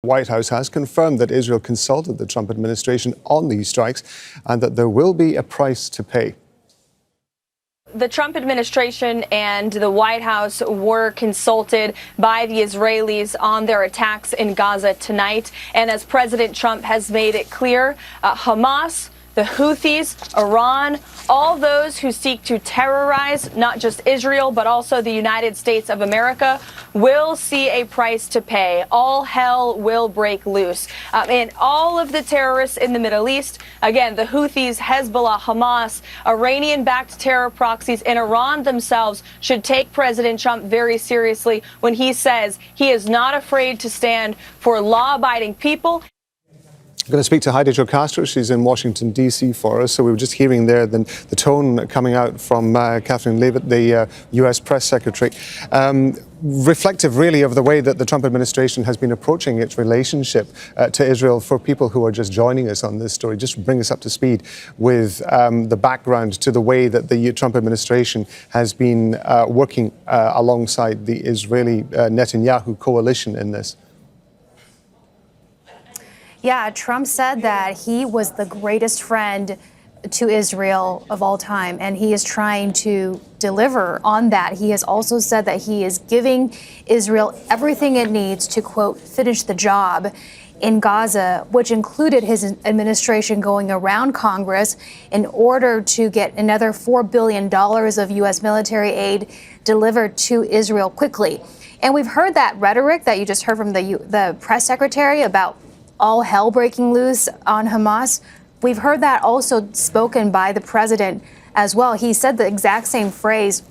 The White House has confirmed that Israel consulted the Trump administration on these strikes and that there will be a price to pay. The Trump administration and the White House were consulted by the Israelis on their attacks in Gaza tonight. And as President Trump has made it clear, Hamas, the Houthis, Iran, all those who seek to terrorize not just Israel, but also the United States of America will see a price to pay. All hell will break loose. And all of the terrorists in the Middle East, again, the Houthis, Hezbollah, Hamas, Iranian-backed terror proxies, and Iran themselves should take President Trump very seriously when he says he is not afraid to stand for law-abiding people. I'm going to speak to Heidi Zhou-Castro. She's in Washington, D.C. for us. So we were just hearing there the tone coming out from Karoline Leavitt, the U.S. press secretary, reflective really of the way that the Trump administration has been approaching its relationship to Israel. For people who are just joining us on this story, just bring us up to speed with the background to the way that the Trump administration has been working alongside the Israeli Netanyahu coalition in this. Yeah, Trump said that he was the greatest friend to Israel of all time, and he is trying to deliver on that. He has also said that he is giving Israel everything it needs to, quote, finish the job in Gaza, which included his administration going around Congress in order to get another $4 billion of U.S. military aid delivered to Israel quickly. And we've heard that rhetoric that you just heard from the press secretary about all hell breaking loose on Hamas. We've heard that also spoken by the president as well. He said the exact same phrase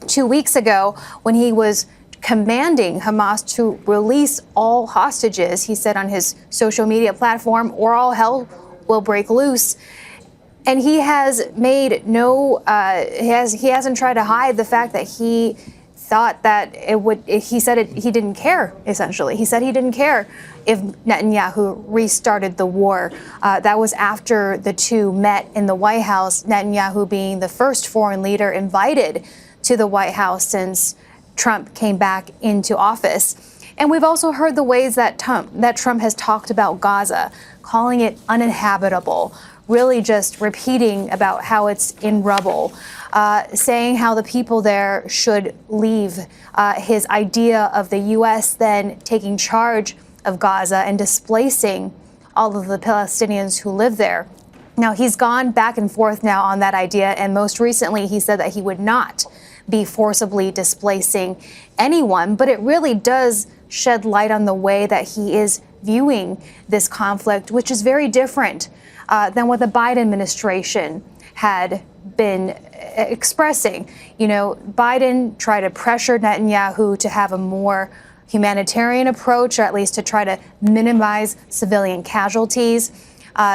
2 weeks ago when he was commanding Hamas to release all hostages. He said on his social media platform, or all hell will break loose. And he has made no, he hasn't tried to hide the fact that he thought that he said he didn't care, essentially. He said he didn't care if Netanyahu restarted the war. That was after the two met in the White House, Netanyahu being the first foreign leader invited to the White House since Trump came back into office. And we've also heard the ways that Trump has talked about Gaza, calling it uninhabitable, really just repeating about how it's in rubble, saying how the people there should leave. His idea of the U.S. then taking charge of Gaza and displacing all of the Palestinians who live there. Now, he's gone back and forth now on that idea, and most recently he said that he would not be forcibly displacing anyone, but it really does shed light on the way that he is viewing this conflict, which is very different than what the Biden administration had been expressing. You know, Biden tried to pressure Netanyahu to have a more humanitarian approach, or at least to try to minimize civilian casualties.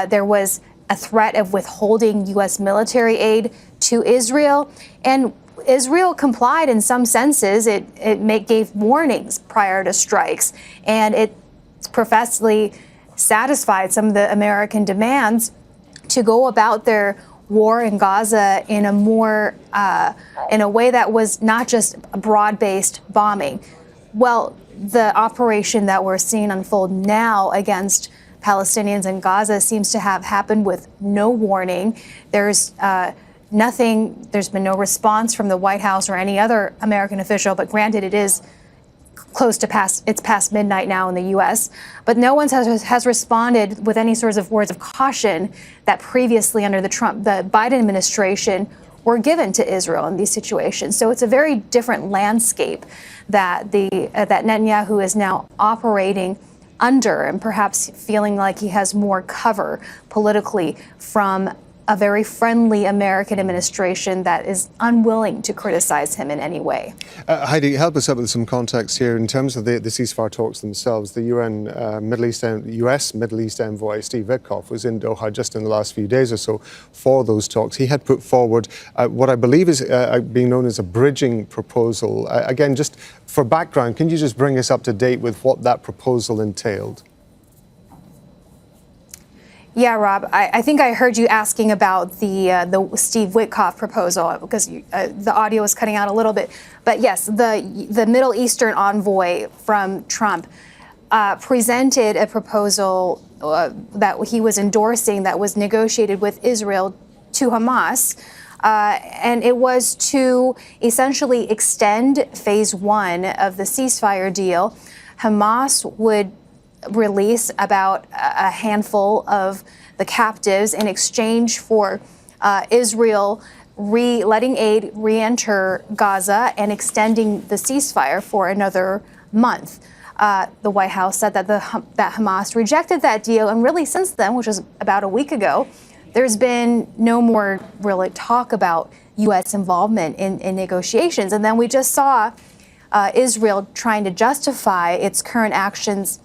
There was a threat of withholding U.S. military aid to Israel, and Israel complied in some senses. It gave warnings prior to strikes, and it professedly satisfied some of the American demands to go about their war in Gaza in a more in a way that was not just a broad-based bombing. Well, the operation that we're seeing unfold now against Palestinians in Gaza seems to have happened with no warning. There's nothing. There's been no response from the White House or any other American official. But granted, it is close to past midnight now in the U.S. But no one has responded with any sorts of words of caution that previously under the Biden administration were given to Israel in these situations. So it's a very different landscape that that Netanyahu is now operating under, and perhaps feeling like he has more cover politically from a very friendly American administration that is unwilling to criticize him in any way. Heidi, help us out with some context here in terms of the ceasefire talks themselves. The US Middle East envoy Steve Witkoff was in Doha just in the last few days or so for those talks. He had put forward what I believe is being known as a bridging proposal. Again, just for background, can you just bring us up to date with what that proposal entailed? Yeah, Rob, I think I heard you asking about the Steve Witkoff proposal because the audio was cutting out a little bit. But yes, the Middle Eastern envoy from Trump presented a proposal that he was endorsing that was negotiated with Israel to Hamas. And it was to essentially extend phase one of the ceasefire deal. Hamas would release about a handful of the captives in exchange for Israel letting aid re-enter Gaza and extending the ceasefire for another month. The White House said that that Hamas rejected that deal, and really since then, which was about a week ago, there's been no more really talk about U.S. involvement in negotiations. And then we just saw Israel trying to justify its current actions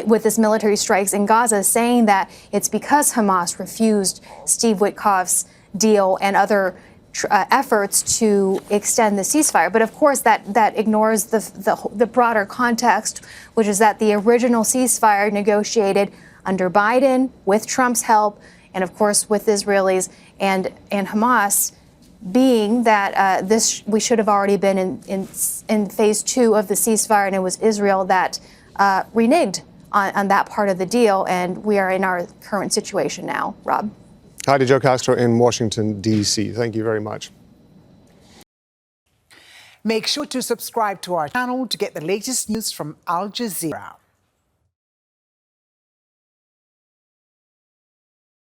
with its military strikes in Gaza, saying that it's because Hamas refused Steve Witkoff's deal and other efforts to extend the ceasefire. But of course, that ignores the broader context, which is that the original ceasefire negotiated under Biden with Trump's help, and of course with Israelis and Hamas, being that we should have already been in phase two of the ceasefire, and it was Israel that reneged on that part of the deal, and we are in our current situation now. Rob. Heidi Zhou-Castro in Washington, D.C. Thank you very much. Make sure to subscribe to our channel to get the latest news from Al Jazeera.